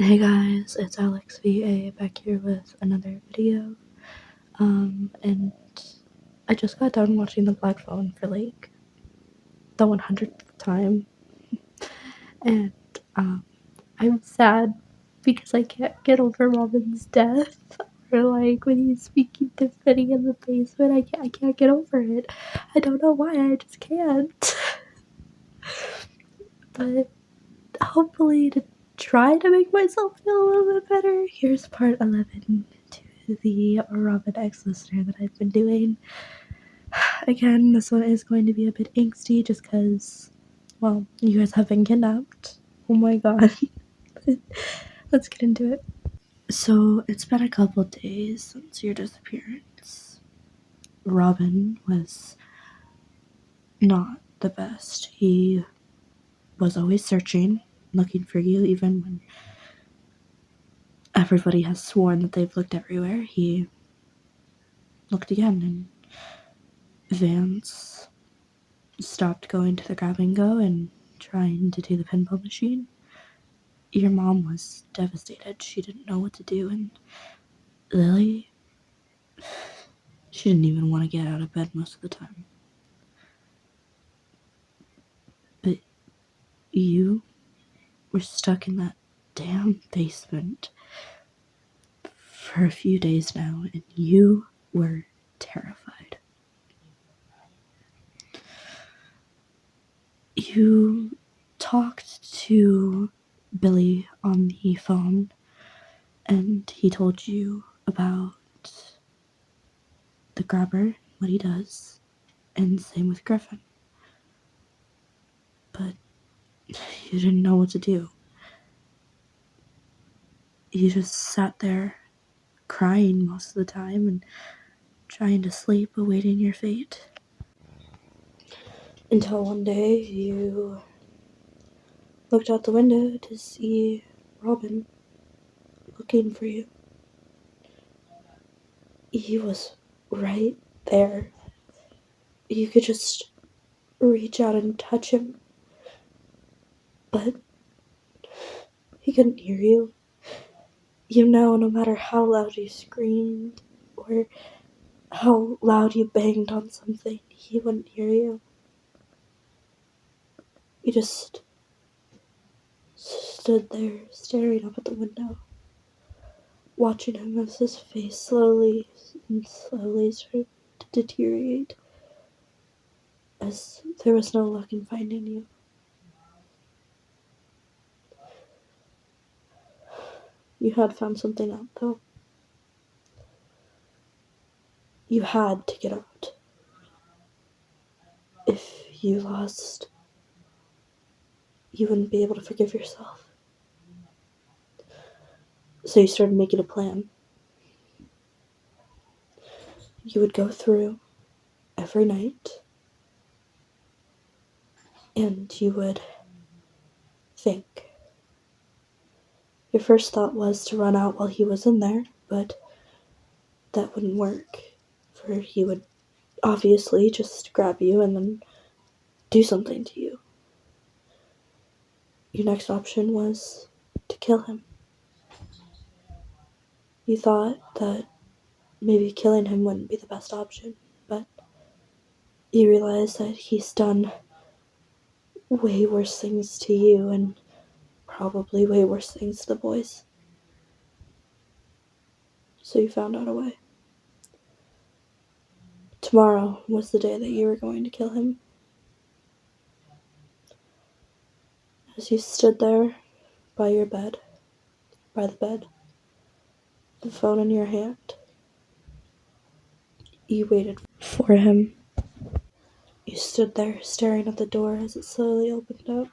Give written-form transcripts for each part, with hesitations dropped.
Hey guys, it's Alex VA back here with another video. And I just got done watching The Black Phone for like the 100th time, and I'm sad because I can't get over Robin's death. Or like when he's speaking to Finny in the basement, I can't get over it. I don't know why, I just can't. But hopefully to try to make myself feel a little bit better, here's part 11 to the Robin X listener that I've been doing. Again, this one is going to be a bit angsty just because, well, you guys have been kidnapped. Oh my god. Let's get into it. So, it's been a couple days since your disappearance. Robin was not the best. He was always searching, looking for you, even when everybody has sworn that they've looked everywhere. He looked again, and Vance stopped going to the grab and go and trying to do the pinball machine. Your mom was devastated. She didn't know what to do, and Lily, she didn't even want to get out of bed most of the time. But you were stuck in that damn basement for a few days now, and you were terrified. You talked to Billy on the phone, and he told you about the grabber, what he does, and same with Griffin. But you didn't know what to do. You just sat there crying most of the time and trying to sleep, awaiting your fate. Until one day you looked out the window to see Robin looking for you. He was right there. You could just reach out and touch him, but he couldn't hear you. You know, no matter how loud you screamed or how loud you banged on something, he wouldn't hear you. You just stood there staring up at the window, watching him as his face slowly started to deteriorate, as there was no luck in finding you. You had found something out, though. You had to get out. If you lost, you wouldn't be able to forgive yourself. So you started making a plan. You would go through every night, and you would think. Your first thought was to run out while he was in there, but that wouldn't work, for he would obviously just grab you and then do something to you. Your next option was to kill him. You thought that maybe killing him wouldn't be the best option, but you realized that he's done way worse things to you and probably way worse things to the boys. So you found out a way. Tomorrow was the day that you were going to kill him. As you stood there by the bed, the phone in your hand, you waited for him. You stood there staring at the door as it slowly opened up,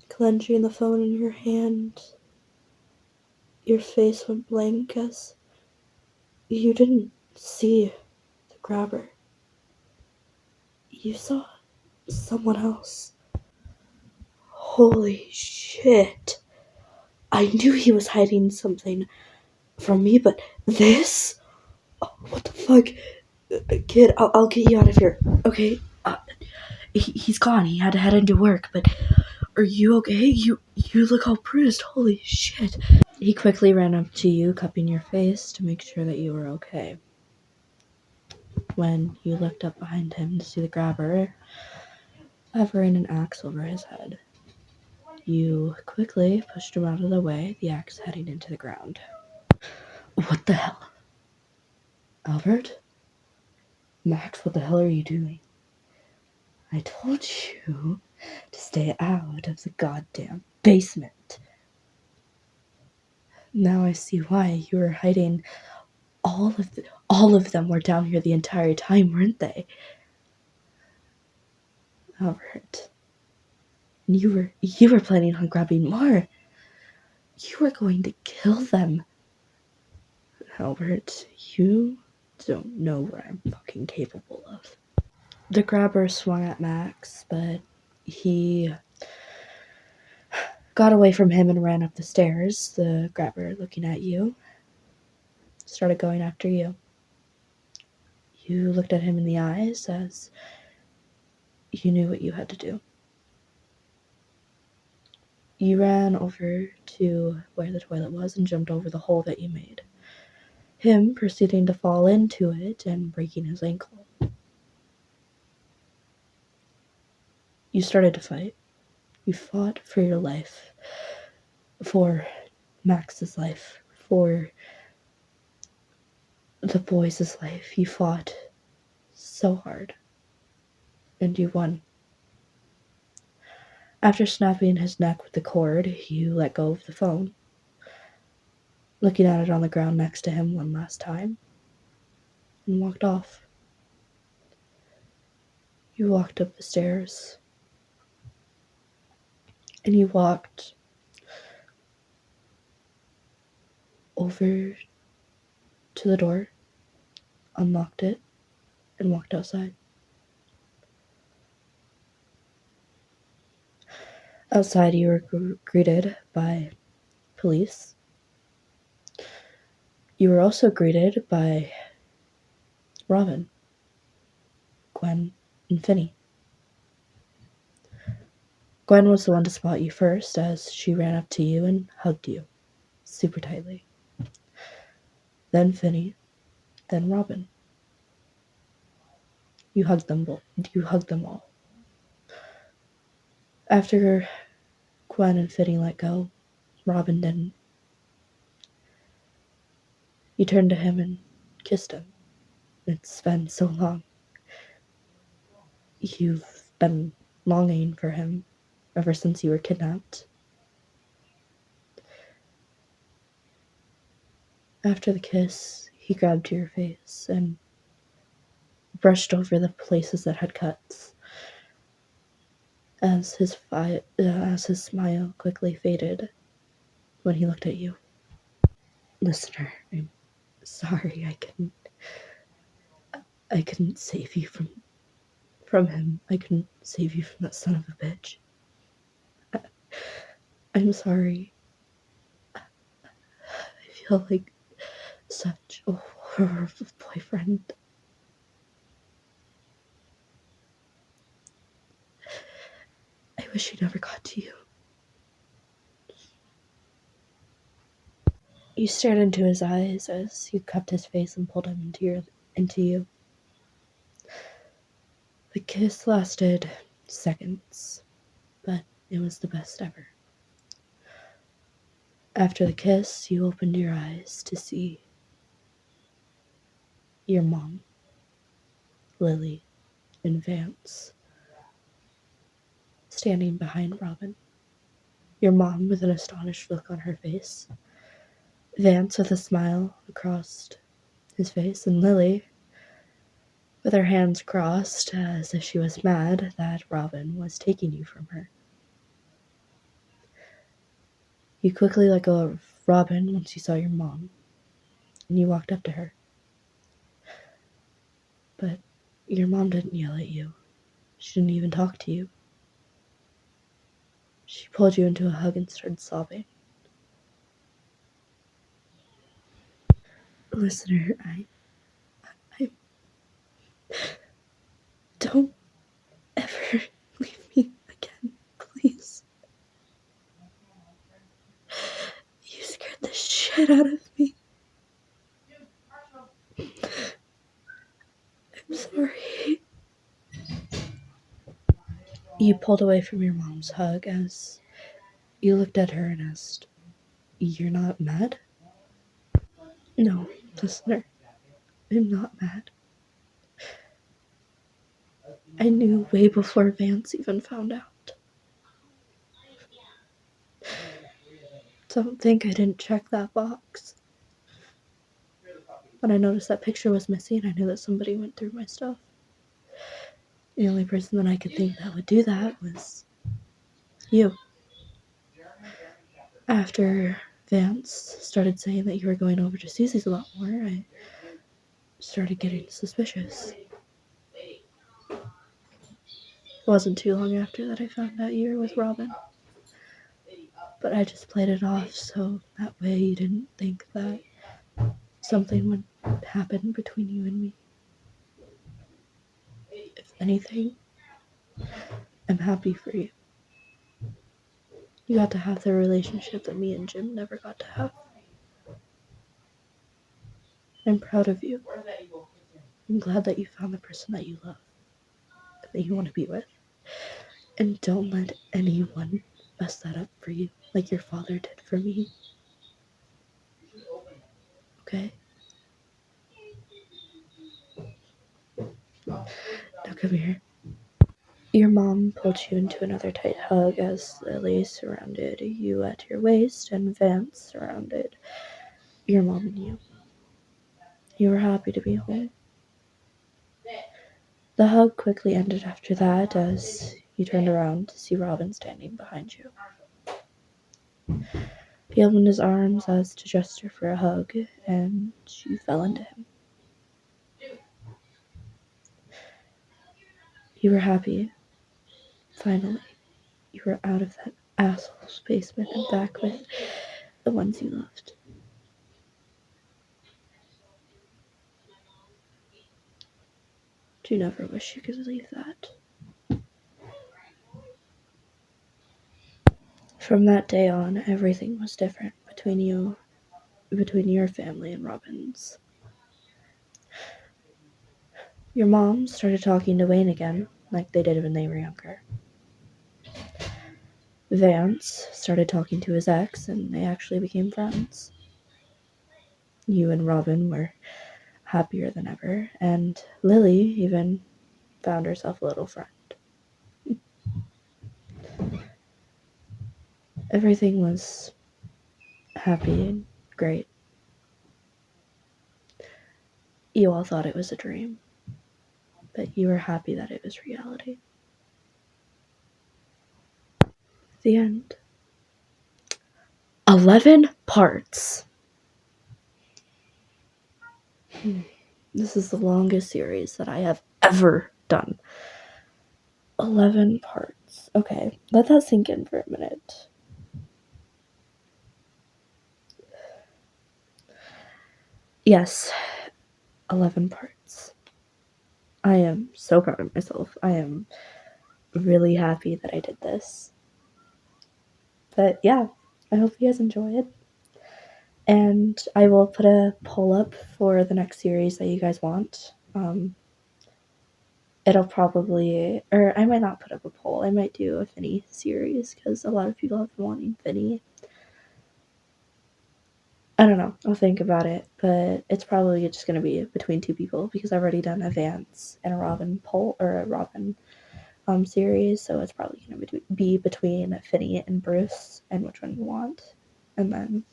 clenching the phone in your hand. Your face went blank as you didn't see the grabber. You saw someone else. Holy shit. I knew he was hiding something from me, but this? Oh, what the fuck? Kid, I'll get you out of here, okay? He's gone. He had to head into work, but Are you okay? You look all bruised. Holy shit. He quickly ran up to you, cupping your face to make sure that you were okay. When you looked up behind him to see the grabber hovering an axe over his head, you quickly pushed him out of the way, the axe heading into the ground. What the hell? Albert? Max, what the hell are you doing? I told you to stay out of the goddamn basement. Now I see why you were hiding. All of them were down here the entire time, weren't they? Albert, you were planning on grabbing more. You were going to kill them. Albert, you don't know what I'm fucking capable of. The grabber swung at Max, but he got away from him and ran up the stairs. The grabber, looking at you, started going after you. You looked at him in the eyes as you knew what you had to do. You ran over to where the toilet was and jumped over the hole that you made, him proceeding to fall into it and breaking his ankle. You started to fight. You fought for your life, for Max's life, for the boys' life. You fought so hard, and you won. After snapping his neck with the cord, you let go of the phone, looking at it on the ground next to him one last time, and walked off. You walked up the stairs, and you walked over to the door, unlocked it, and walked outside. Outside, you were greeted by police. You were also greeted by Robin, Gwen, and Finney. Gwen was the one to spot you first as she ran up to you and hugged you super tightly. Then Finney, then Robin. You hugged them both. You hugged them all. After Gwen and Finney let go, Robin didn't. You turned to him and kissed him. It's been so long. You've been longing for him ever since you were kidnapped. After the kiss, he grabbed your face and brushed over the places that had cuts as his smile quickly faded when he looked at you. Listener, I'm sorry I couldn't save you from him. I couldn't save you from that son of a bitch. I'm sorry. I feel like such a horrible boyfriend. I wish he never got to you. You stared into his eyes as you cupped his face and pulled him into you. The kiss lasted seconds, but it was the best ever. After the kiss, you opened your eyes to see your mom, Lily, and Vance standing behind Robin. Your mom with an astonished look on her face, Vance with a smile across his face, and Lily with her hands crossed as if she was mad that Robin was taking you from her. You quickly let go of Robin once you saw your mom, and you walked up to her. But your mom didn't yell at you. She didn't even talk to you. She pulled you into a hug and started sobbing. Listener, I don't ever leave me again, please. it out of me. I'm sorry. You pulled away from your mom's hug as you looked at her and asked, "You're not mad?" No, listener, I'm not mad. I knew way before Vance even found out. Don't think I didn't check that box. When I noticed that picture was missing, I knew that somebody went through my stuff. The only person that I could think that would do that was you. After Vance started saying that you were going over to Susie's a lot more, I started getting suspicious. It wasn't too long after that I found out you were with Robin. But I just played it off so that way you didn't think that something would happen between you and me. If anything, I'm happy for you. You got to have the relationship that me and Jim never got to have. I'm proud of you. I'm glad that you found the person that you love, that you want to be with. And don't let anyone mess that up for you, like your father did for me. Okay? Now come here. Your mom pulled you into another tight hug as Lily surrounded you at your waist and Vance surrounded your mom and you. You were happy to be home. The hug quickly ended after that as you turned around to see Robin standing behind you. He opened his arms as to gesture for a hug, and you fell into him. You were happy. Finally, you were out of that asshole's basement and back with the ones you loved. Do you never wish you could leave that? From that day on, everything was different between your family and Robin's. Your mom started talking to Wayne again, like they did when they were younger. Vance started talking to his ex, and they actually became friends. You and Robin were happier than ever, and Lily even found herself a little friend. Everything was happy and great. You all thought it was a dream, but you were happy that it was reality. The end. 11 parts. This is the longest series that I have ever done. 11 parts. Okay, let that sink in for a minute. Yes, 11 parts. I am so proud of myself. I am really happy that I did this. But yeah, I hope you guys enjoy it. And I will put a poll up for the next series that you guys want. It'll probably, or I might not put up a poll. I might do a Finny series because a lot of people have been wanting Finny. I don't know. I'll think about it, but it's probably just going to be between two people because I've already done a Vance and a Robin poll or a Robin series, so it's probably going to be between Finny and Bruce and which one you want. And then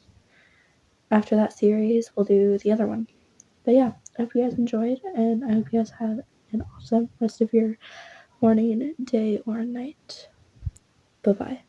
after that series, we'll do the other one. But yeah, I hope you guys enjoyed, and I hope you guys have an awesome rest of your morning, day, or night. Bye-bye.